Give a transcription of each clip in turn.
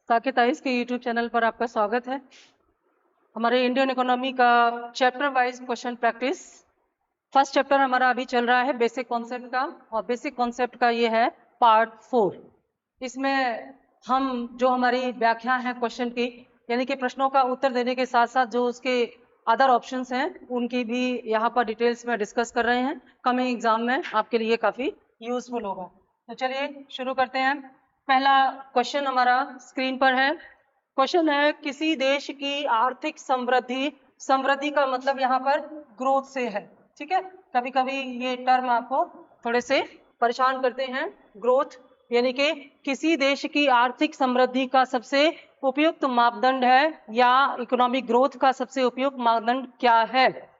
Saket ice के YouTube channel पर आपका स्वागत है। हमारे इंडियन इकोनॉमी का chapter wise question practice first chapter हमारा अभी चल रहा है बेसिक कॉन्सेप्ट का, और बेसिक कॉन्सेप्ट का ये है पार्ट 4। इसमें हम जो हमारी व्याख्या है क्वेश्चन की, यानी कि प्रश्नों का उत्तर देने के साथ साथ जो उसके अदर ऑप्शंस हैं उनकी भी यहाँ पर डिटेल्स में डिस्कस कर रहे हैं। कमिंग एग्जाम में आपके लिए काफ़ी यूजफुल होगा। तो चलिए शुरू करते हैं। पहला क्वेश्चन हमारा स्क्रीन पर है। क्वेश्चन है, किसी देश की आर्थिक समृद्धि, समृद्धि का मतलब यहाँ पर ग्रोथ से है, ठीक है। कभी कभी ये टर्म आपको थोड़े से परेशान करते हैं। ग्रोथ यानी कि किसी देश की आर्थिक समृद्धि का सबसे उपयुक्त मापदंड है, या इकोनॉमिक ग्रोथ का सबसे उपयुक्त मापदंड क्या है।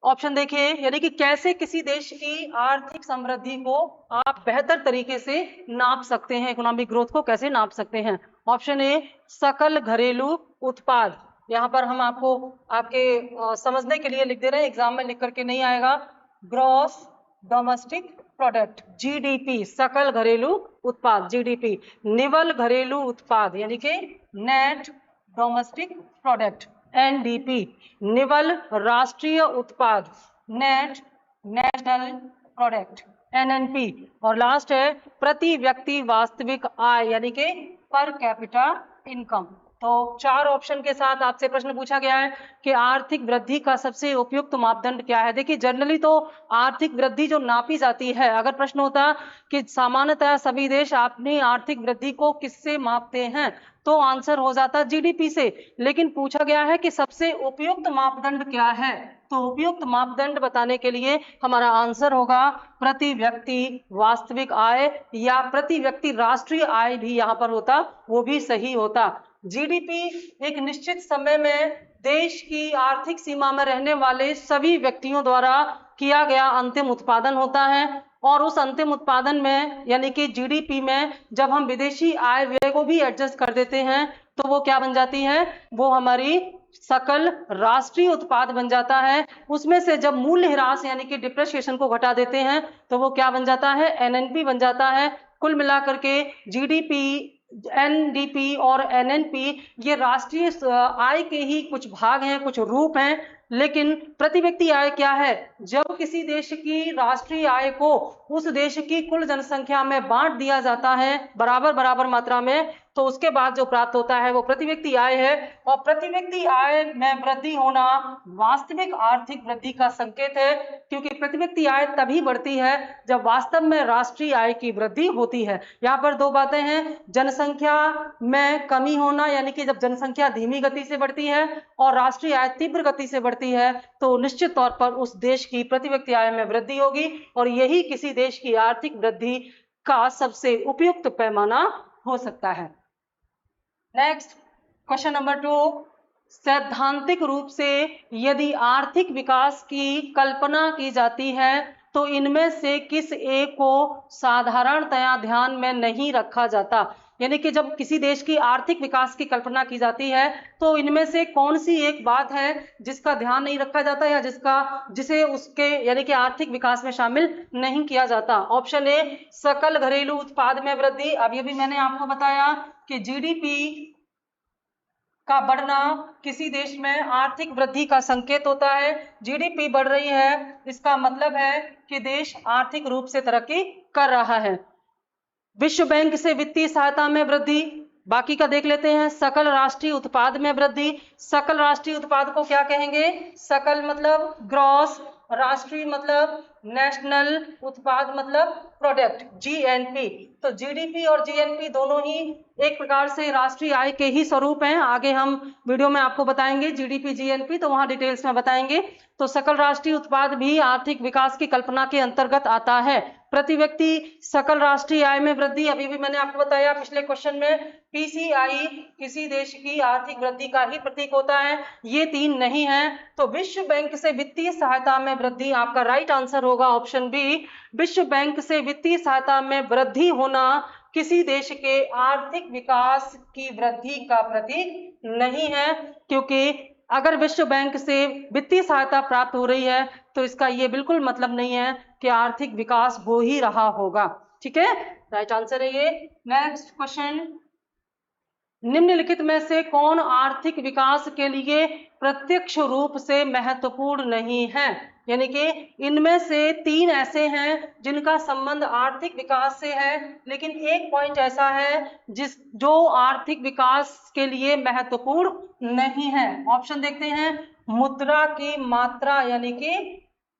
ऑप्शन देखिए, यानी कि कैसे किसी देश की आर्थिक समृद्धि को आप बेहतर तरीके से नाप सकते हैं, इकोनॉमिक ग्रोथ को कैसे नाप सकते हैं। ऑप्शन ए, सकल घरेलू उत्पाद। यहाँ पर हम आपको आपके समझने के लिए लिख दे रहे हैं, एग्जाम में लिख करके नहीं आएगा। ग्रॉस डोमेस्टिक प्रोडक्ट, जीडीपी, सकल घरेलू उत्पाद जीडीपी। निवल घरेलू उत्पाद यानी कि नेट डोमेस्टिक प्रोडक्ट, एनडीपी। निवल राष्ट्रीय उत्पाद, नेट नेशनल प्रोडक्ट, एनएनपी। और लास्ट है प्रति व्यक्ति वास्तविक आय यानी कि पर कैपिटा इनकम। तो 4 ऑप्शन के साथ आपसे प्रश्न पूछा गया है कि आर्थिक वृद्धि का सबसे उपयुक्त मापदंड क्या है। देखिए, जनरली तो आर्थिक वृद्धि जो नापी जाती है, अगर प्रश्न होता कि सामान्यतः सभी देश अपनी आर्थिक वृद्धि को किससे मापते हैं, तो आंसर हो जाता जीडीपी से। लेकिन पूछा गया है कि सबसे उपयुक्त मापदंड क्या है, तो उपयुक्त मापदंड बताने के लिए हमारा आंसर होगा प्रति व्यक्ति वास्तविक आय, या प्रति व्यक्ति राष्ट्रीय आय भी यहाँ पर होता, वो भी सही होता। जीडीपी एक निश्चित समय में देश की आर्थिक सीमा में रहने वाले सभी व्यक्तियों द्वारा किया गया अंतिम उत्पादन होता है, और उस अंतिम उत्पादन में यानी कि जीडीपी में जब हम विदेशी आय व्यय को भी एडजस्ट कर देते हैं तो वो क्या बन जाती है, वो हमारी सकल राष्ट्रीय उत्पाद बन जाता है। उसमें से जब मूल्यह्रास यानी कि डिप्रिसिएशन को घटा देते हैं तो वो क्या बन जाता है, एनएनपी बन जाता है। कुल मिलाकर के जीडीपी, एनडीपी और एनएनपी ये राष्ट्रीय आय के ही कुछ भाग हैं, कुछ रूप हैं। लेकिन प्रति व्यक्ति आय क्या है, जब किसी देश की राष्ट्रीय आय को उस देश की कुल जनसंख्या में बांट दिया जाता है बराबर बराबर मात्रा में, तो उसके बाद जो प्राप्त होता है वो प्रति व्यक्ति आय है। और प्रति व्यक्ति आय में वृद्धि होना वास्तविक आर्थिक वृद्धि का संकेत है, क्योंकि प्रति व्यक्ति आय तभी बढ़ती है जब वास्तव में राष्ट्रीय आय की वृद्धि होती है। यहाँ पर 2 बातें हैं, जनसंख्या में कमी होना यानी कि जब जनसंख्या धीमी गति से बढ़ती है और राष्ट्रीय आय तीव्र गति से बढ़ती है तो निश्चित तौर पर उस देश की प्रति व्यक्ति आय में वृद्धि होगी, और यही किसी देश की आर्थिक वृद्धि का सबसे उपयुक्त पैमाना हो सकता है। नेक्स्ट क्वेश्चन नंबर 2, सैद्धांतिक रूप से यदि आर्थिक विकास की कल्पना की जाती है तो इनमें से किस एक को साधारणतया ध्यान में नहीं रखा जाता। यानी कि जब किसी देश की आर्थिक विकास की कल्पना की जाती है तो इनमें से कौन सी एक बात है जिसका ध्यान नहीं रखा जाता, या जिसे उसके यानी कि आर्थिक विकास में शामिल नहीं किया जाता। ऑप्शन ए, सकल घरेलू उत्पाद में वृद्धि। अब ये भी मैंने आपको बताया कि जीडीपी का बढ़ना किसी देश में आर्थिक वृद्धि का संकेत होता है। जीडीपी बढ़ रही है, इसका मतलब है कि देश आर्थिक रूप से तरक्की कर रहा है। विश्व बैंक से वित्तीय सहायता में वृद्धि, बाकी का देख लेते हैं। सकल राष्ट्रीय उत्पाद में वृद्धि, सकल राष्ट्रीय उत्पाद को क्या कहेंगे, सकल मतलब ग्रॉस, राष्ट्रीय मतलब नेशनल, उत्पाद मतलब प्रोडक्ट, जीएनपी। तो जीडीपी और जीएनपी दोनों ही एक प्रकार से राष्ट्रीय आय के ही स्वरूप हैं। आगे हम वीडियो में आपको बताएंगे जीडीपी जीएनपी, तो वहां डिटेल्स में बताएंगे। तो सकल राष्ट्रीय उत्पाद भी आर्थिक विकास की कल्पना के अंतर्गत आता है। प्रति व्यक्ति सकल राष्ट्रीय आय में वृद्धि, अभी भी मैंने आपको बताया पिछले क्वेश्चन में, पीसीआई किसी देश की आर्थिक वृद्धि का ही प्रतीक होता है। ये 3 नहीं है, तो विश्व बैंक से वित्तीय सहायता में वृद्धि आपका राइट आंसर होगा ऑप्शन बी। विश्व बैंक से वित्तीय सहायता में वृद्धि होना किसी देश के आर्थिक विकास की वृद्धि का प्रतीक नहीं है, क्योंकि अगर विश्व बैंक से वित्तीय सहायता प्राप्त हो रही है तो इसका ये बिल्कुल मतलब नहीं है कि आर्थिक विकास हो ही रहा होगा। ठीक है, राइट आंसर है ये। नेक्स्ट क्वेश्चन निम्नलिखित में से कौन आर्थिक विकास के लिए प्रत्यक्ष रूप से महत्वपूर्ण नहीं है? यानी कि इनमें से 3 ऐसे हैं जिनका संबंध आर्थिक विकास से है, लेकिन एक पॉइंट ऐसा है जो आर्थिक विकास के लिए महत्वपूर्ण नहीं है। ऑप्शन देखते हैं। मुद्रा की मात्रा यानी कि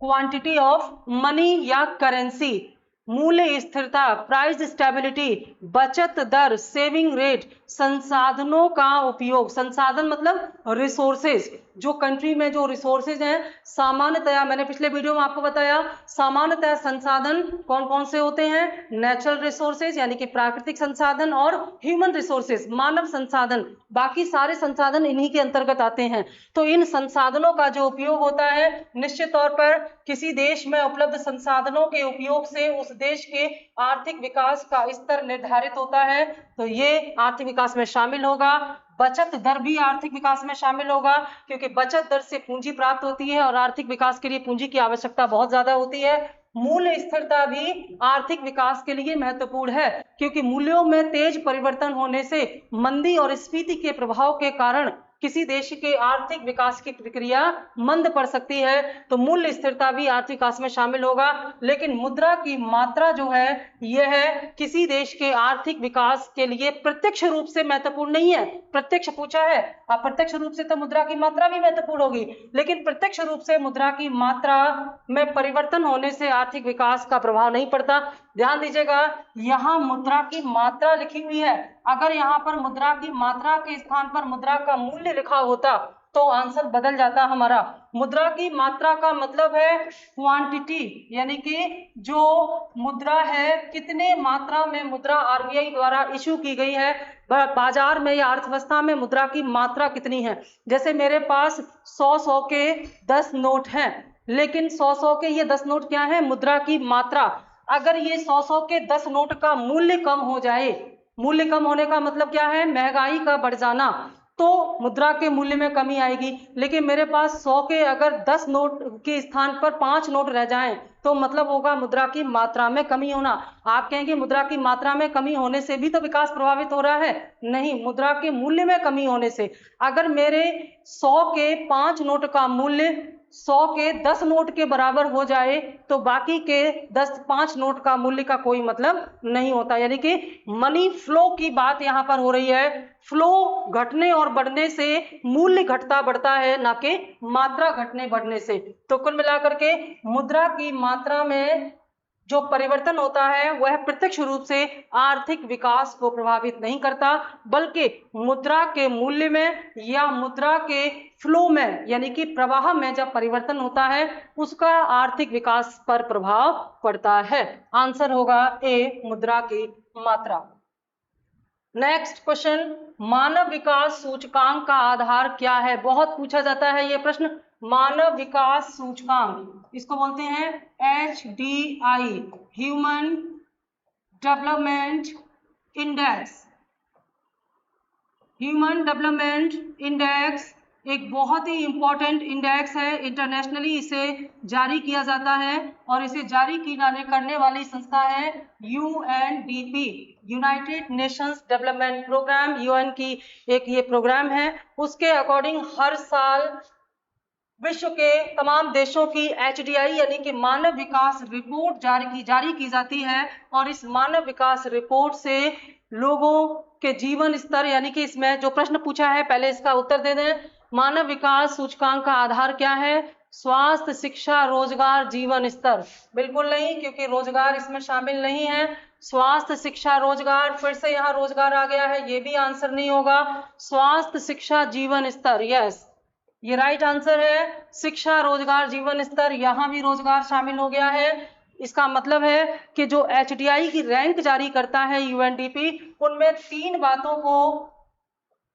क्वांटिटी ऑफ मनी या करेंसी, मूल्य स्थिरता प्राइस स्टेबिलिटी, बचत दर सेविंग रेट, संसाधनों का उपयोग, संसाधन मतलब रिसोर्सेज, जो कंट्री में जो रिसोर्सेज हैं सामान्यतया, मैंने पिछले वीडियो में आपको बताया, सामान्यतया संसाधन कौन कौन से होते हैं? नेचुरल रिसोर्सेज यानी कि प्राकृतिक संसाधन और ह्यूमन रिसोर्सेज मानव संसाधन, बाकी सारे संसाधन इन्हीं के अंतर्गत आते हैं। तो इन संसाधनों का जो उपयोग होता है, निश्चित तौर पर किसी देश में उपलब्ध संसाधनों के उपयोग से उस देश के आर्थिक विकास का स्तर निर्धारित होता है, तो ये आर्थिक विकास में शामिल होगा। बचत दर भी आर्थिक विकास में शामिल होगा, क्योंकि बचत दर से पूंजी प्राप्त होती है और आर्थिक विकास के लिए पूंजी की आवश्यकता बहुत ज्यादा होती है। मूल्य स्थिरता भी आर्थिक विकास के लिए महत्वपूर्ण है, क्योंकि मूल्यों में तेज परिवर्तन होने से मंदी और स्फीति के प्रभाव के कारण किसी देश के आर्थिक विकास की प्रक्रिया मंद पड़ सकती है, तो मूल्य स्थिरता भी आर्थिक विकास में शामिल होगा। लेकिन मुद्रा की मात्रा जो है यह किसी देश के आर्थिक विकास के लिए प्रत्यक्ष रूप से महत्वपूर्ण नहीं है। प्रत्यक्ष पूछा है, अब प्रत्यक्ष रूप से तो मुद्रा की मात्रा भी महत्वपूर्ण होगी, लेकिन प्रत्यक्ष रूप से मुद्रा की मात्रा में परिवर्तन होने से आर्थिक विकास का प्रभाव नहीं पड़ता। ध्यान दीजिएगा, यहाँ मुद्रा की मात्रा लिखी हुई है, अगर यहाँ पर मुद्रा की मात्रा के स्थान पर मुद्रा का मूल्य लिखा होता तो आंसर बदल जाता हमारा। मुद्रा की मात्रा का मतलब है क्वांटिटी, यानी कि जो मुद्रा है, कितने मात्रा में मुद्रा आरबीआई द्वारा इशू की गई है, बाजार में या अर्थव्यवस्था में मुद्रा की मात्रा कितनी है। जैसे मेरे पास 100 के 10 नोट हैं, लेकिन 100 के ये 10 नोट क्या है? मुद्रा की मात्रा। अगर ये 100 के 10 नोट का मूल्य कम हो जाए, मूल्य कम होने का मतलब क्या है? महंगाई का बढ़ जाना, तो मुद्रा के मूल्य में कमी आएगी। लेकिन मेरे पास 100 के अगर 10 नोट के स्थान पर 5 नोट रह जाएं, तो मतलब होगा मुद्रा की मात्रा में कमी होना। आप कहेंगे मुद्रा की मात्रा में कमी होने से भी तो विकास प्रभावित हो रहा है? नहीं, मुद्रा के मूल्य में कमी होने से। अगर मेरे 100 के 5 नोट का मूल्य 100 के 10 नोट के बराबर हो जाए, तो बाकी के 5 नोट का मूल्य का कोई मतलब नहीं होता। यानी कि मनी फ्लो की बात यहाँ पर हो रही है। फ्लो घटने और बढ़ने से मूल्य घटता बढ़ता है, ना कि मात्रा घटने बढ़ने से। तो कुल मिलाकर के मुद्रा की मात्रा में जो परिवर्तन होता है वह प्रत्यक्ष रूप से आर्थिक विकास को प्रभावित नहीं करता, बल्कि मुद्रा के मूल्य में या मुद्रा के फ्लो में यानी कि प्रवाह में जब परिवर्तन होता है उसका आर्थिक विकास पर प्रभाव पड़ता है। आंसर होगा ए, मुद्रा की मात्रा। नेक्स्ट क्वेश्चन, मानव विकास सूचकांक का आधार क्या है? बहुत पूछा जाता है ये प्रश्न। मानव विकास सूचकांक, इसको बोलते हैं HDI, human development index. Human development index एक बहुत ही इंपॉर्टेंट इंडेक्स है, इंटरनेशनली इसे जारी किया जाता है और इसे जारी करने वाली संस्था है UNDP, United Nations Development Programme. UN की एक ये प्रोग्राम है। उसके अकॉर्डिंग हर साल विश्व के तमाम देशों की HDI यानी कि मानव विकास रिपोर्ट जारी की जाती है, और इस मानव विकास रिपोर्ट से लोगों के जीवन स्तर, यानी कि इसमें जो प्रश्न पूछा है पहले इसका उत्तर दे दें। मानव विकास सूचकांक का आधार क्या है? स्वास्थ्य, शिक्षा, रोजगार, जीवन स्तर? बिल्कुल नहीं, क्योंकि रोजगार इसमें शामिल नहीं है। स्वास्थ्य, शिक्षा, रोजगार, फिर से यहाँ रोजगार आ गया है, ये भी आंसर नहीं होगा। स्वास्थ्य, शिक्षा, जीवन स्तर, यस, ये राइट आंसर है। शिक्षा, रोजगार, जीवन स्तर, यहाँ भी रोजगार शामिल हो गया है। इसका मतलब है कि जो HDI की रैंक जारी करता है UNDP, उनमें 3 बातों को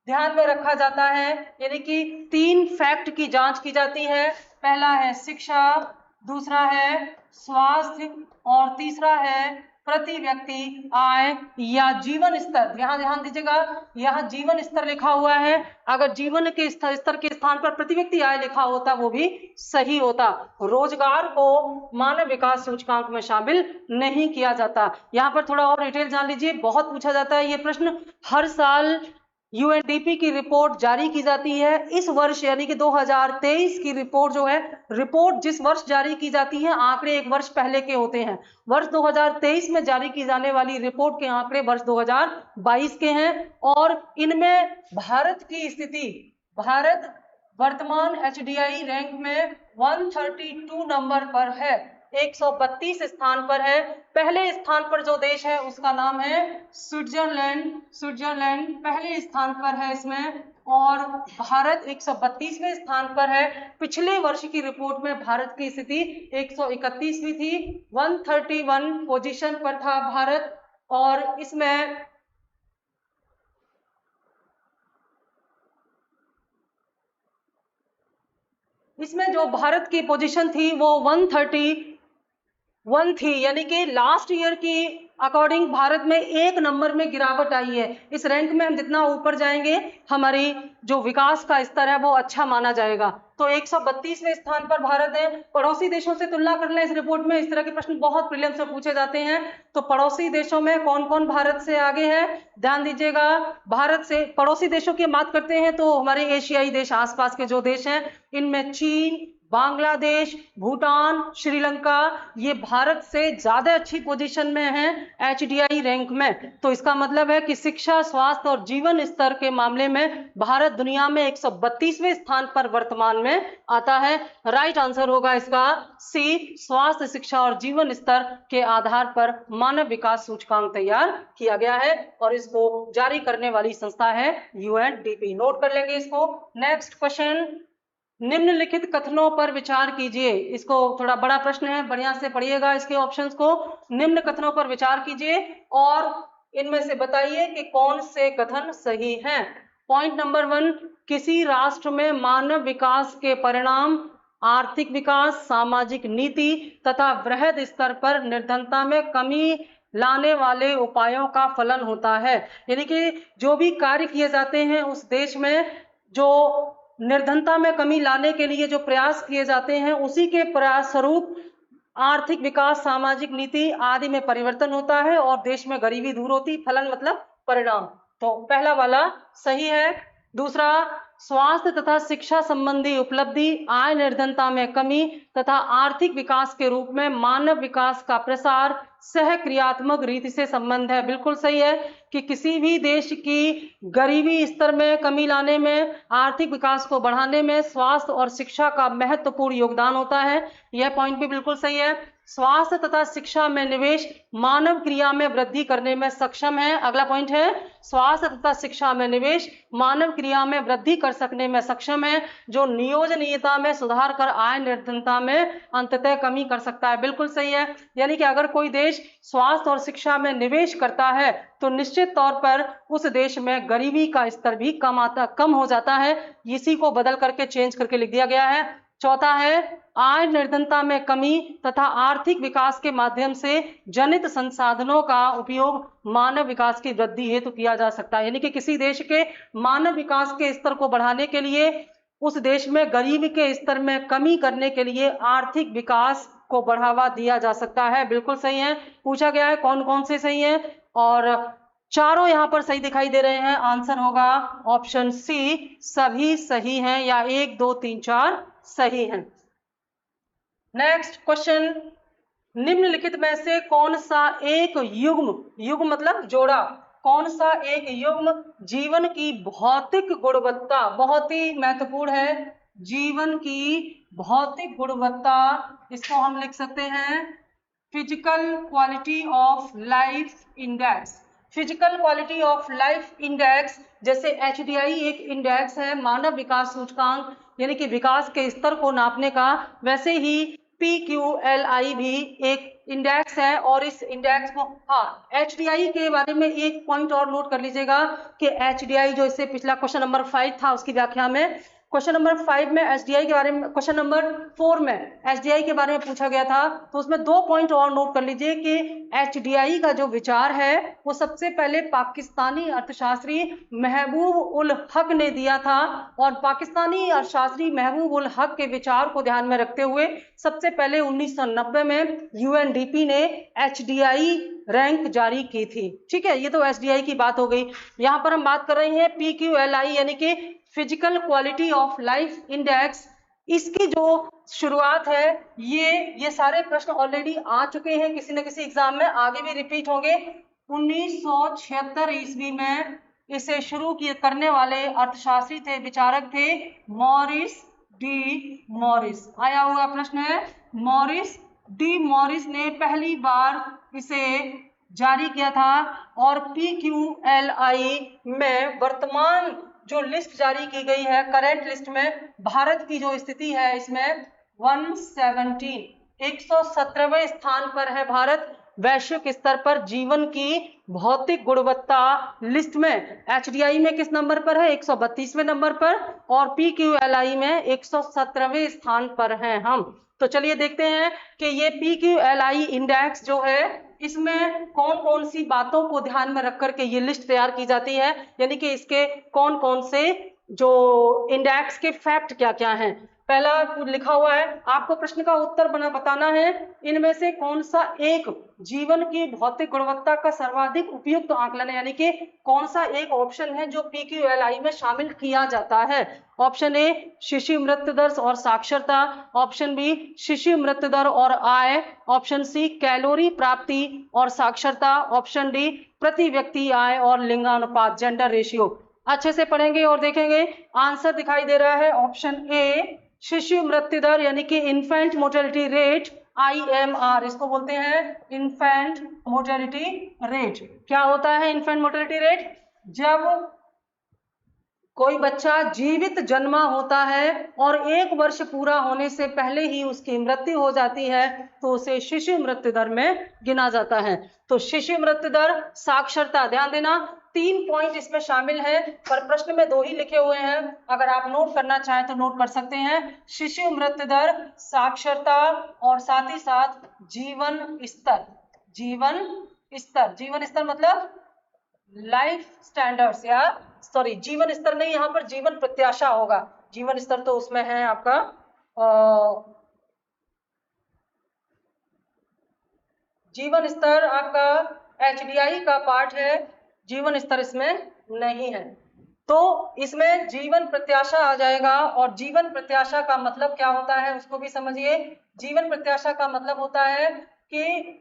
ध्यान में रखा जाता है, यानी कि 3 फैक्ट की जांच की जाती है। पहला है शिक्षा, दूसरा है स्वास्थ्य और तीसरा है प्रति व्यक्ति आय या जीवन स्तर। यहाँ ध्यान दीजिएगा, यहाँ जीवन स्तर लिखा हुआ है, अगर जीवन के स्तर के स्थान पर प्रति व्यक्ति आय लिखा होता वो भी सही होता। रोजगार को मानव विकास सूचकांक में शामिल नहीं किया जाता। यहाँ पर थोड़ा और डिटेल जान लीजिए, बहुत पूछा जाता है ये प्रश्न। हर साल यूएनडीपी की रिपोर्ट जारी की जाती है इस वर्ष, यानी कि 2023 की रिपोर्ट जो है, रिपोर्ट जिस वर्ष जारी की जाती है, आंकड़े एक वर्ष पहले के होते हैं। वर्ष 2023 में जारी की जाने वाली रिपोर्ट के आंकड़े वर्ष 2022 के हैं और इनमें भारत की स्थिति, भारत वर्तमान एचडीआई रैंक में 132 नंबर पर है, 132 स्थान पर है। पहले स्थान पर जो देश है उसका नाम है स्विट्जरलैंड, स्विट्जरलैंड पहले स्थान पर है इसमें, और भारत 132वें स्थान पर है। पिछले वर्ष की रिपोर्ट में भारत की स्थिति 131वीं थी, 131 पोजीशन पर था भारत। और इसमें जो भारत की पोजीशन थी वो 131 थी, यानी कि लास्ट ईयर की अकॉर्डिंग भारत में 1 नंबर में गिरावट आई है। इस रैंक में हम जितना ऊपर जाएंगे हमारी जो विकास का स्तर है वो अच्छा माना जाएगा। तो 132वें स्थान पर भारत है। पड़ोसी देशों से तुलना कर लें इस रिपोर्ट में, इस तरह के प्रश्न बहुत प्रीलिम्स में पूछे जाते हैं। तो पड़ोसी देशों में कौन कौन भारत से आगे है, ध्यान दीजिएगा। भारत से पड़ोसी देशों की बात करते हैं तो हमारे एशियाई देश, आसपास के जो देश हैं, इनमें चीन, बांग्लादेश, भूटान, श्रीलंका, ये भारत से ज्यादा अच्छी पोजीशन में हैं एचडीआई रैंक में। तो इसका मतलब है कि शिक्षा, स्वास्थ्य और जीवन स्तर के मामले में भारत दुनिया में 132वें स्थान पर वर्तमान में आता है। राइट आंसर होगा इसका सी, स्वास्थ्य, शिक्षा और जीवन स्तर के आधार पर मानव विकास सूचकांक तैयार किया गया है और इसको जारी करने वाली संस्था है यूएनडीपी। नोट कर लेंगे इसको। नेक्स्ट क्वेश्चन, निम्नलिखित कथनों पर विचार कीजिए। इसको थोड़ा बड़ा प्रश्न है, बढ़िया से पढ़िएगा इसके ऑप्शंस को। निम्न कथनों पर विचार कीजिए और इनमें से बताइए कि कौन से कथन सही हैं। पॉइंट नंबर 1, किसी राष्ट्र में मानव विकास के परिणाम आर्थिक विकास, सामाजिक नीति तथा वृहद स्तर पर निर्धनता में कमी लाने वाले उपायों का फलन होता है। यानी कि जो भी कार्य किए जाते हैं उस देश में, जो निर्धनता में कमी लाने के लिए जो प्रयास किए जाते हैं, उसी के प्रयास स्वरूप आर्थिक विकास, सामाजिक नीति आदि में परिवर्तन होता है और देश में गरीबी दूर होती। फलन मतलब परिणाम। तो पहला वाला सही है। दूसरा, स्वास्थ्य तथा शिक्षा संबंधी उपलब्धि आय निर्धनता में कमी तथा आर्थिक विकास के रूप में मानव विकास का प्रसार सहक्रियात्मक रीति से संबंध है। बिल्कुल सही है कि किसी भी देश की गरीबी स्तर में कमी लाने में, आर्थिक विकास को बढ़ाने में स्वास्थ्य और शिक्षा का महत्वपूर्ण योगदान होता है। यह पॉइंट भी बिल्कुल सही है। स्वास्थ्य तथा शिक्षा में निवेश मानव क्रिया में वृद्धि करने में सक्षम है। अगला पॉइंट है, स्वास्थ्य तथा शिक्षा में निवेश मानव क्रिया में वृद्धि कर सकने में सक्षम है, जो नियोजनीयता में सुधार कर आय निर्धनता में अंततः कमी कर सकता है। बिल्कुल सही है। यानी कि अगर कोई देश स्वास्थ्य और शिक्षा में निवेश करता है तो निश्चित तौर पर उस देश में गरीबी का स्तर भी कम हो जाता है। इसी को बदल करके चेंज करके लिख दिया गया है। चौथा है, आय निर्धनता में कमी तथा आर्थिक विकास के माध्यम से जनित संसाधनों का उपयोग मानव विकास की वृद्धि हेतु किया जा सकता है। यानी कि किसी देश के मानव विकास के स्तर को बढ़ाने के लिए, उस देश में गरीबी के स्तर में कमी करने के लिए आर्थिक विकास को बढ़ावा दिया जा सकता है। बिल्कुल सही है। पूछा गया है कौन कौन से सही है, और चारों यहां पर सही दिखाई दे रहे हैं। आंसर होगा ऑप्शन सी, सभी सही हैं, या 1 2 3 4 सही हैं। नेक्स्ट क्वेश्चन, निम्नलिखित में से कौन सा एक युग्म, युग्म मतलब जोड़ा, कौन सा एक युग्म जीवन की भौतिक गुणवत्ता, बहुत ही महत्वपूर्ण है, जीवन की भौतिक गुणवत्ता, इसको हम लिख सकते हैं physical quality of life index. Physical quality of life index, जैसे एचडीआई एक इंडेक्स है मानव विकास सूचकांक, यानी कि विकास के स्तर को नापने का, वैसे ही PQLI भी एक इंडेक्स है। और इस इंडेक्स को, हाँ, एचडीआई के बारे में एक पॉइंट और नोट कर लीजिएगा कि एचडीआई जो इससे पिछला क्वेश्चन नंबर 5 था उसकी व्याख्या में, क्वेश्चन नंबर 5 में एचडीआई के बारे में, क्वेश्चन नंबर 4 में एचडीआई के बारे में पूछा गया था। तो उसमें 2 पॉइंट और नोट कर लीजिए कि एचडीआई का जो विचार है वो सबसे पहले पाकिस्तानी अर्थशास्त्री महबूब उल हक ने दिया था, और पाकिस्तानी अर्थशास्त्री महबूब उल हक के विचार को ध्यान में रखते हुए सबसे पहले 1990 में यूएनडीपी ने एचडीआई रैंक जारी की थी। ठीक है, ये तो एसडीआई की बात हो गई। यहाँ पर हम बात कर रहे हैं पीक्यूएलआई यानी कि physical quality of life index. इसकी जो शुरुआत है, ये सारे प्रश्न ऑलरेडी आ चुके हैं किसी न किसी एग्जाम में, आगे भी रिपीट होंगे। 1976 ईस्वी में इसे शुरू किए करने वाले अर्थशास्त्री थे, विचारक थे मॉरिस डी मॉरिस। आया हुआ प्रश्न है, मॉरिस डी मॉरिस ने पहली बार इसे जारी किया था। और पीक्यूएलआई में वर्तमान जो लिस्ट जारी की गई है, करंट लिस्ट में भारत की जो स्थिति है, इसमें 117वें स्थान पर है भारत वैश्विक स्तर पर जीवन की भौतिक गुणवत्ता लिस्ट में। एचडीआई में किस नंबर पर है? 132वें नंबर पर, और पीक्यूएलआई में 117वें स्थान पर हैं हम। तो चलिए देखते हैं कि ये पीक्यूएलआई इंडेक्स जो है, इसमें कौन कौन सी बातों को ध्यान में रख करके ये लिस्ट तैयार की जाती है, यानी कि इसके कौन कौन से जो इंडेक्स के फैक्ट क्या क्या हैं। पहला लिखा हुआ है, आपको प्रश्न का उत्तर बताना है, इनमें से कौन सा एक जीवन की भौतिक गुणवत्ता का सर्वाधिक उपयुक्त आकलन है, यानी कि कौन सा एक ऑप्शन है जो पीक्यूएलआई में शामिल किया जाता है। ऑप्शन ए शिशु मृत्यु दर और साक्षरता, ऑप्शन बी शिशु मृत्यु दर और आय, ऑप्शन सी कैलोरी प्राप्ति और साक्षरता, ऑप्शन डी प्रति व्यक्ति आय और लिंगानुपात जेंडर रेशियो। अच्छे से पढ़ेंगे और देखेंगे, आंसर दिखाई दे रहा है ऑप्शन ए शिशु मृत्यु दर यानी कि इन्फेंट मोर्टेलिटी रेट, IMR इसको बोलते हैं इन्फेंट मोर्टेलिटी रेट। क्या होता है इन्फेंट मोर्टेलिटी रेट? जब कोई बच्चा जीवित जन्मा होता है और 1 वर्ष पूरा होने से पहले ही उसकी मृत्यु हो जाती है, तो उसे शिशु मृत्यु दर में गिना जाता है। तो शिशु मृत्यु दर, साक्षरता, ध्यान देना 3 पॉइंट इसमें शामिल है, पर प्रश्न में 2 ही लिखे हुए हैं। अगर आप नोट करना चाहें तो नोट कर सकते हैं, शिशु मृत्यु दर, साक्षरता और साथ ही साथ जीवन स्तर। जीवन स्तर मतलब लाइफ स्टैंडर्ड्स, या सॉरी जीवन स्तर नहीं, यहाँ पर जीवन प्रत्याशा होगा। जीवन स्तर तो उसमें है आपका जीवन स्तर आपका एचडीआई का पार्ट है, जीवन स्तर इसमें नहीं है। तो इसमें जीवन प्रत्याशा आ जाएगा। और जीवन प्रत्याशा का मतलब क्या होता है उसको भी समझिए। जीवन प्रत्याशा का मतलब होता है कि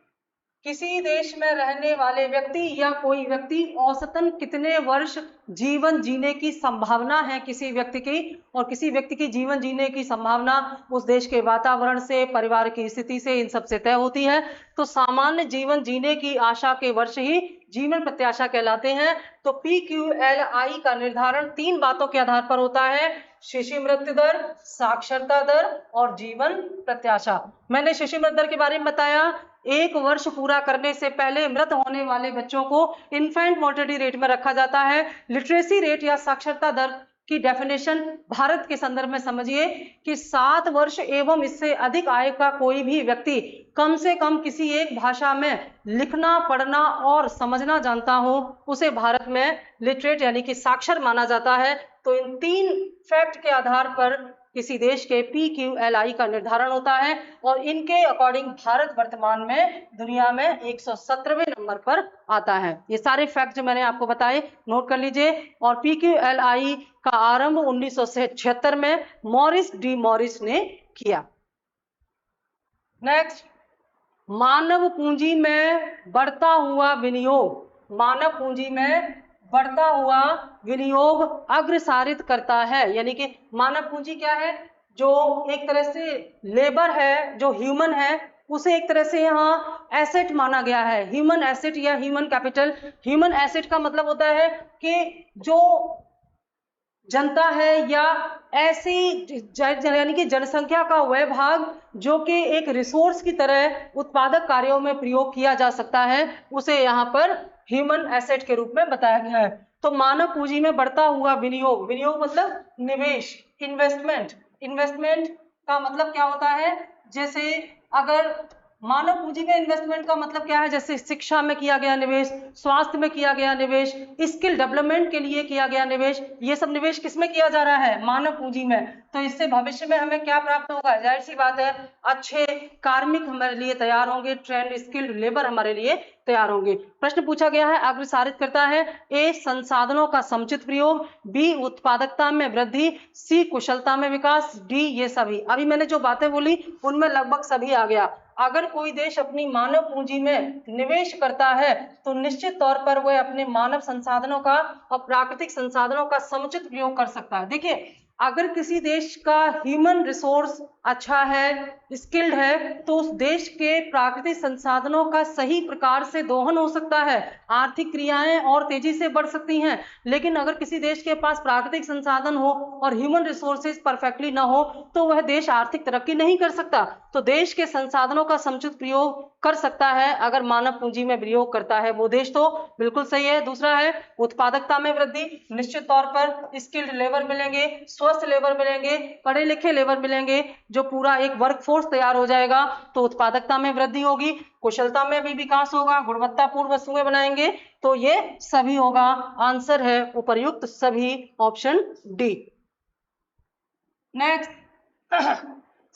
किसी देश में रहने वाले व्यक्ति या कोई व्यक्ति औसतन कितने वर्ष जीवन जीने की संभावना है किसी व्यक्ति की, और किसी व्यक्ति की जीवन जीने की संभावना उस देश के वातावरण से, परिवार की स्थिति से, इन सब से तय होती है। तो सामान्य जीवन जीने की आशा के वर्ष ही जीवन प्रत्याशा कहलाते हैं। तो पीक्यूएलआई का निर्धारण 3 बातों के आधार पर होता है, शिशु मृत्यु दर, साक्षरता दर और जीवन प्रत्याशा। मैंने शिशु मृत्यु दर के बारे में बताया, 1 वर्ष पूरा करने से पहले मृत होने वाले बच्चों को इन्फेंट मोर्टेलिटी रेट में रखा जाता है। लिटरेसी रेट या साक्षरता दर की डेफिनेशन भारत के संदर्भ में समझिए कि 7 वर्ष एवं इससे अधिक आयु का कोई भी व्यक्ति कम से कम किसी एक भाषा में लिखना, पढ़ना और समझना जानता हो, उसे भारत में लिटरेट यानी कि साक्षर माना जाता है। तो इन 3 फैक्ट के आधार पर किसी देश के पीक्यूएलआई का निर्धारण होता है, और इनके अकॉर्डिंग भारत वर्तमान में दुनिया में 117वें नंबर पर आता है। ये सारे फैक्ट जो मैंने आपको बताए नोट कर लीजिए। और पीक्यूएलआई का आरंभ 1976 में मॉरिस डी मॉरिस ने किया। नेक्स्ट, मानव पूंजी में बढ़ता हुआ विनियोग। मानव पूंजी में बढ़ता हुआ विनियोग अग्रसारित करता है, यानी कि मानव पूंजी क्या है? जो एक तरह से लेबर है, जो ह्यूमन है, उसे एक तरह से यहाँ एसेट माना गया है। ह्यूमन एसेट या ह्यूमन कैपिटल। ह्यूमन एसेट का मतलब होता है कि जो जनता है या ऐसी यानी कि जनसंख्या का वह भाग जो कि एक रिसोर्स की तरह उत्पादक कार्यों में प्रयोग किया जा सकता है, उसे यहाँ पर ह्यूमन एसेट के रूप में बताया गया है। तो मानव पूंजी में बढ़ता हुआ विनियोग, विनियोग मतलब निवेश, इन्वेस्टमेंट। इन्वेस्टमेंट का मतलब क्या होता है? जैसे अगर मानव पूंजी में इन्वेस्टमेंट का मतलब क्या है? जैसे शिक्षा में किया गया निवेश, स्वास्थ्य में किया गया निवेश, स्किल डेवलपमेंट के लिए किया गया निवेश, ये सब निवेश किसमें किया जा रहा है? मानव पूंजी में। तो इससे भविष्य में हमें क्या प्राप्त होगा? जाहिर सी बात है, अच्छे कार्मिक हमारे लिए तैयार होंगे, ट्रेंड स्किल्ड लेबर हमारे लिए तैयार होंगे। प्रश्न पूछा गया है, अग्रसारित करता है ए संसाधनों का समुचित प्रयोग, बी उत्पादकता में वृद्धि, सी कुशलता में विकास, डी ये सभी। अभी मैंने जो बातें बोली उनमें लगभग सभी आ गया। अगर कोई देश अपनी मानव पूंजी में निवेश करता है तो निश्चित तौर पर वह अपने मानव संसाधनों का और प्राकृतिक संसाधनों का समुचित प्रयोग कर सकता है। देखिए, अगर किसी देश का ह्यूमन रिसोर्स अच्छा है, स्किल्ड है, तो उस देश के प्राकृतिक संसाधनों का सही प्रकार से दोहन हो सकता है, आर्थिक क्रियाएं और तेजी से बढ़ सकती हैं। लेकिन अगर किसी देश के पास प्राकृतिक संसाधन हो और ह्यूमन रिसोर्सेज परफेक्टली ना हो तो वह देश आर्थिक तरक्की नहीं कर सकता। तो देश के संसाधनों का समुचित प्रयोग कर सकता है अगर मानव पूंजी में प्रयोग करता है वो देश, तो बिल्कुल सही है। दूसरा है उत्पादकता में वृद्धि, निश्चित तौर पर स्किल्ड लेबर मिलेंगे, स्वस्थ लेबर मिलेंगे, पढ़े लिखे लेबर मिलेंगे, जो पूरा एक वर्कफोर्स तैयार हो जाएगा तो उत्पादकता में वृद्धि होगी, कुशलता में भी विकास होगा, गुणवत्तापूर्ण वस्तुएं बनाएंगे, तो ये सभी होगा। आंसर है उपर्युक्त सभी, ऑप्शन डी। नेक्स्ट,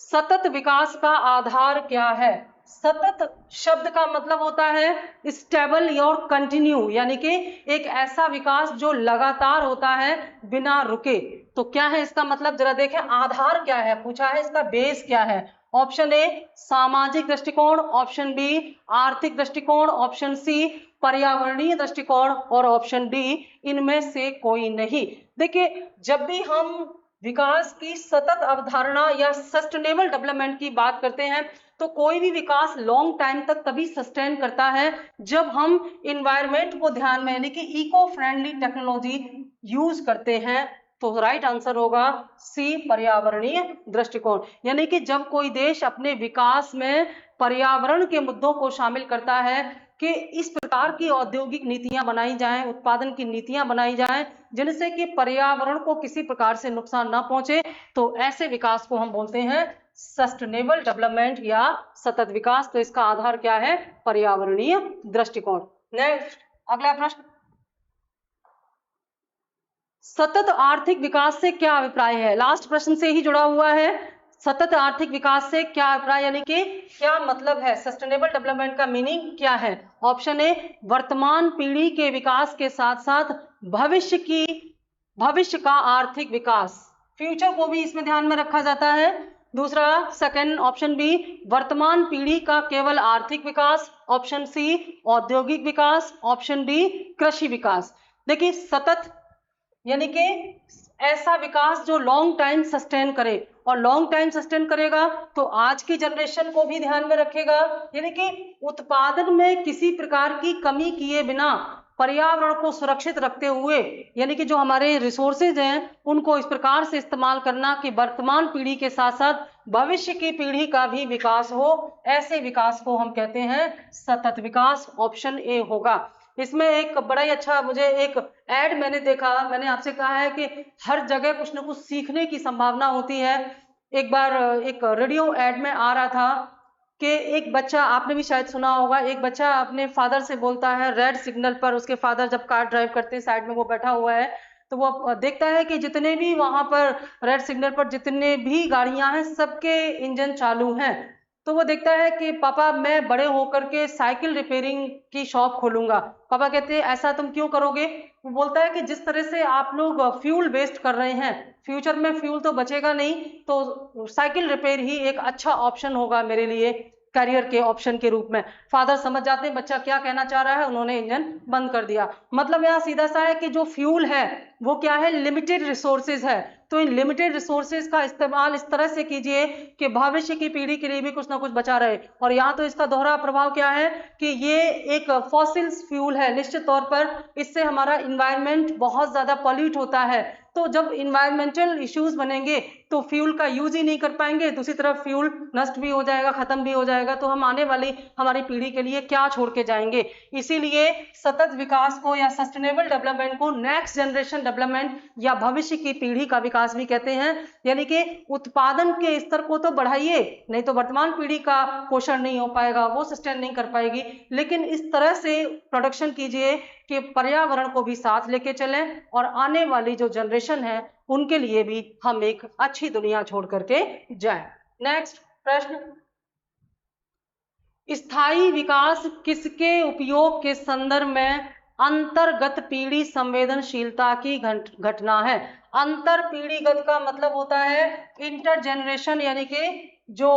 सतत विकास का आधार क्या है? सतत शब्द का मतलब होता है स्टेबल और कंटिन्यू, यानी कि एक ऐसा विकास जो लगातार होता है बिना रुके। तो क्या है इसका मतलब? जरा देखें, आधार क्या है पूछा है, इसका बेस क्या है? ऑप्शन ए सामाजिक दृष्टिकोण, ऑप्शन बी आर्थिक दृष्टिकोण, ऑप्शन सी पर्यावरणीय दृष्टिकोण और ऑप्शन डी इनमें से कोई नहीं। देखिए, जब भी हम विकास की सतत अवधारणा या सस्टेनेबल डेवलपमेंट की बात करते हैं तो कोई भी विकास लॉन्ग टाइम तक तभी सस्टेन करता है जब हम इन्वायरमेंट को ध्यान में, यानी कि इको फ्रेंडली टेक्नोलॉजी यूज करते हैं। तो राइट आंसर होगा सी पर्यावरणीय दृष्टिकोण। यानी कि जब कोई देश अपने विकास में पर्यावरण के मुद्दों को शामिल करता है कि इस प्रकार की औद्योगिक नीतियां बनाई जाएं, उत्पादन की नीतियां बनाई जाएं जिनसे कि पर्यावरण को किसी प्रकार से नुकसान ना पहुंचे, तो ऐसे विकास को हम बोलते हैं सस्टेनेबल डेवलपमेंट या सतत विकास। तो इसका आधार क्या है? पर्यावरणीय दृष्टिकोण। नेक्स्ट, अगला प्रश्न, सतत आर्थिक विकास से क्या अभिप्राय है? लास्ट प्रश्न से ही जुड़ा हुआ है। सतत आर्थिक विकास से क्या अभिप्राय, यानी कि क्या मतलब है? सस्टेनेबल डेवलपमेंट का मीनिंग क्या है? ऑप्शन ए वर्तमान पीढ़ी के विकास के साथ साथ भविष्य का आर्थिक विकास, फ्यूचर को भी इसमें ध्यान में रखा जाता है। दूसरा, सेकंड ऑप्शन बी वर्तमान पीढ़ी का केवल आर्थिक विकास, ऑप्शन सी औद्योगिक विकास, ऑप्शन डी कृषि विकास। देखिए, सतत यानी कि ऐसा विकास जो लॉन्ग टाइम सस्टेन करे, और लॉन्ग टाइम सस्टेन करेगा तो आज की जनरेशन को भी ध्यान में रखेगा, यानी कि उत्पादन में किसी प्रकार की कमी किए बिना पर्यावरण को सुरक्षित रखते हुए, यानी कि जो हमारे रिसोर्सेज हैं उनको इस प्रकार से इस्तेमाल करना कि वर्तमान पीढ़ी के साथ साथ भविष्य की पीढ़ी का भी विकास हो, ऐसे विकास को हम कहते हैं सतत विकास। ऑप्शन ए होगा। इसमें एक बड़ा ही अच्छा, मुझे एक एड मैंने देखा, मैंने आपसे कहा है कि हर जगह कुछ ना कुछ सीखने की संभावना होती है। एक बार एक रेडियो एड में आ रहा था कि एक बच्चा, आपने भी शायद सुना होगा, एक बच्चा अपने फादर से बोलता है रेड सिग्नल पर, उसके फादर जब कार ड्राइव करते हैं साइड में वो बैठा हुआ है, तो वो देखता है कि जितने भी वहां पर रेड सिग्नल पर जितने भी गाड़ियां हैं सबके इंजन चालू हैं। तो वो देखता है कि पापा मैं बड़े होकर के साइकिल रिपेयरिंग की शॉप खोलूंगा। पापा कहते हैं ऐसा तुम क्यों करोगे? वो बोलता है कि जिस तरह से आप लोग फ्यूल वेस्ट कर रहे हैं, फ्यूचर में फ्यूल तो बचेगा नहीं, तो साइकिल रिपेयर ही एक अच्छा ऑप्शन होगा मेरे लिए करियर के ऑप्शन के रूप में। फादर समझ जाते हैं बच्चा क्या कहना चाह रहा है, उन्होंने इंजन बंद कर दिया। मतलब यहाँ सीधा सा है कि जो फ्यूल है वो क्या है? लिमिटेड रिसोर्सेज है। तो इन लिमिटेड रिसोर्सेज का इस्तेमाल इस तरह से कीजिए कि भविष्य की पीढ़ी के लिए भी कुछ ना कुछ बचा रहे। और यहाँ तो इसका दोहरा प्रभाव क्या है कि ये एक फॉसिल फ्यूल है, निश्चित तौर पर इससे हमारा इन्वायरमेंट बहुत ज्यादा पॉल्यूट होता है। तो जब इन्वायरमेंटल इश्यूज बनेंगे तो फ्यूल का यूज ही नहीं कर पाएंगे, दूसरी तरफ फ्यूल नष्ट भी हो जाएगा, खत्म भी हो जाएगा, तो हम आने वाली हमारी पीढ़ी के लिए क्या छोड़ के जाएंगे। इसीलिए सतत विकास को या सस्टेनेबल डेवलपमेंट को नेक्स्ट जनरेशन डेवलपमेंट या भविष्य की पीढ़ी का विकास भी कहते हैं। यानी कि उत्पादन के स्तर को तो बढ़ाइए, नहीं तो वर्तमान पीढ़ी का पोषण नहीं हो पाएगा, वो सस्टेन नहीं कर पाएगी, लेकिन इस तरह से प्रोडक्शन कीजिए कि पर्यावरण को भी साथ लेके चलें और आने वाली जो जनरेशन है उनके लिए भी हम एक अच्छी दुनिया छोड़ करके जाएं। नेक्स्ट प्रश्न, स्थायी विकास किसके उपयोग के संदर्भ में अंतर्गत पीढ़ी संवेदनशीलता की घटना है। अंतर पीढ़ीगत का मतलब होता है इंटरजेनरेशन, यानी कि जो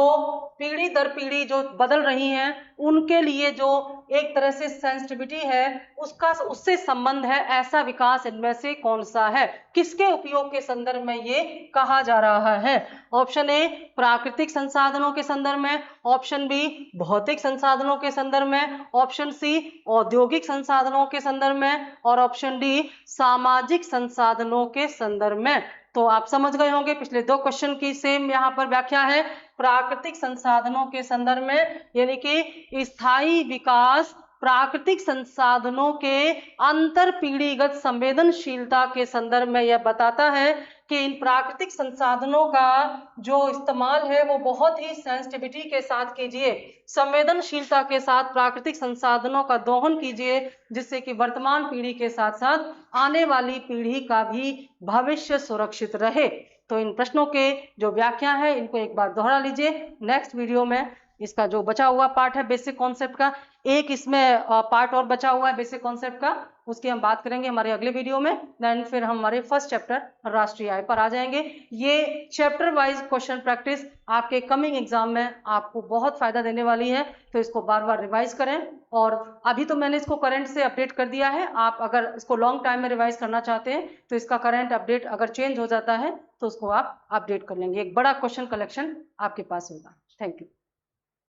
पीढ़ी दर पीढ़ी जो बदल रही हैं उनके लिए जो एक तरह से सेंसिटिविटी है उसका उससे संबंध है, ऐसा विकास इनमें से कौन सा है, किसके उपयोग के संदर्भ में ये कहा जा रहा है। ऑप्शन ए प्राकृतिक संसाधनों के संदर्भ में, ऑप्शन बी भौतिक संसाधनों के संदर्भ में, ऑप्शन सी औद्योगिक संसाधनों के संदर्भ में और ऑप्शन डी सामाजिक संसाधनों के संदर्भ में। तो आप समझ गए होंगे पिछले दो क्वेश्चन की सेम यहाँ पर व्याख्या है, प्राकृतिक संसाधनों के संदर्भ में, यानी कि स्थायी विकास प्राकृतिक संसाधनों के अंतर पीढ़ीगत संवेदनशीलता के संदर्भ में यह बताता है कि इन प्राकृतिक संसाधनों का जो इस्तेमाल है वो बहुत ही सेंसिटिविटी के साथ कीजिए, संवेदनशीलता के साथ प्राकृतिक संसाधनों का दोहन कीजिए, जिससे कि वर्तमान पीढ़ी के साथ साथ आने वाली पीढ़ी का भी भविष्य सुरक्षित रहे। तो इन प्रश्नों के जो व्याख्या है इनको एक बार दोहरा लीजिए। नेक्स्ट वीडियो में इसका जो बचा हुआ पार्ट है बेसिक कॉन्सेप्ट का, एक इसमें पार्ट और बचा हुआ है बेसिक कॉन्सेप्ट का, उसकी हम बात करेंगे हमारे अगले वीडियो में। देन फिर हम हमारे फर्स्ट चैप्टर राष्ट्रीय आय पर आ जाएंगे। ये चैप्टर वाइज क्वेश्चन प्रैक्टिस आपके कमिंग एग्जाम में आपको बहुत फायदा देने वाली है, तो इसको बार बार रिवाइज करें। और अभी तो मैंने इसको करंट से अपडेट कर दिया है, आप अगर इसको लॉन्ग टाइम में रिवाइज करना चाहते हैं तो इसका करंट अपडेट अगर चेंज हो जाता है तो उसको आप अपडेट कर लेंगे, एक बड़ा क्वेश्चन कलेक्शन आपके पास होगा। Thank you.